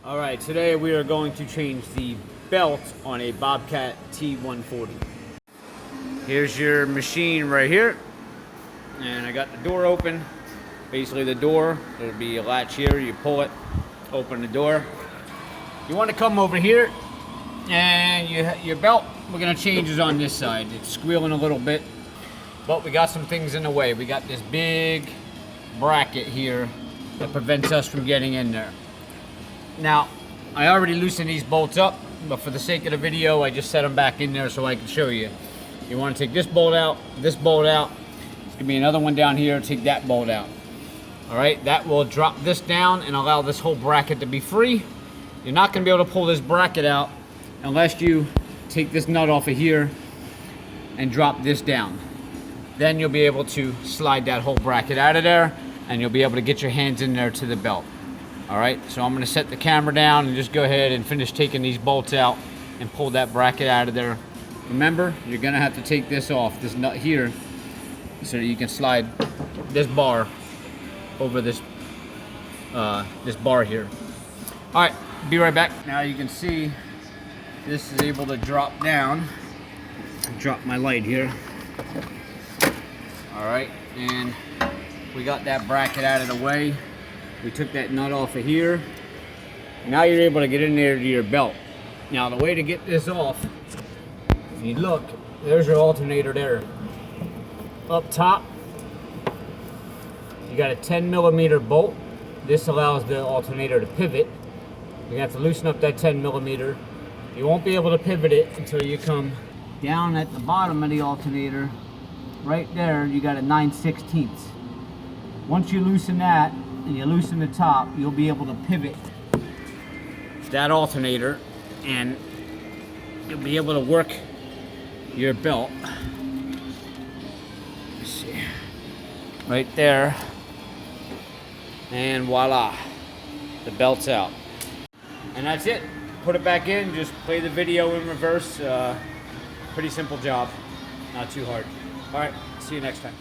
Alright, today we are going to change the belt on a BobCat T140. Here's your machine right here. And I got the door open. Basically the door, there'll be a latch here, you pull it, open the door. You want to come over here, and your belt, we're going to change is on this side. It's squealing a little bit, but we got some things in the way. We got this big bracket here that prevents us from getting in there. Now, I already loosened these bolts up, but for the sake of the video, I just set them back in there so I can show you. You want to take this bolt out, there's going to be another one down here, take that bolt out. All right, that will drop this down and allow this whole bracket to be free. You're not going to be able to pull this bracket out unless you take this nut off of here and drop this down. Then you'll be able to slide that whole bracket out of there, and you'll be able to get your hands in there to the belt. All right, so I'm going to set the camera down and just go ahead and finish taking these bolts out and pull that bracket out of there. Remember, you're going to have to take this off, this nut here, so that you can slide this bar over this this bar here. All right, be right back. Now you can see this is able to drop down. Drop my light here. All right, and we got that bracket out of the way. We took that nut off of here. Now you're able to get in there to your belt. Now the way to get this off, if you look, there's your alternator there. Up top, you got a 10mm bolt. This allows the alternator to pivot. You have to loosen up that 10mm. You won't be able to pivot it until you come down at the bottom of the alternator. Right there, you got a 9/16. Once you loosen that, and you loosen the top, you'll be able to pivot that alternator, and you'll be able to work your belt. Let's see, right there, and voila, the belt's out. And that's it. Put it back in, just play the video in reverse. Pretty simple job, not too hard. All right, see you next time.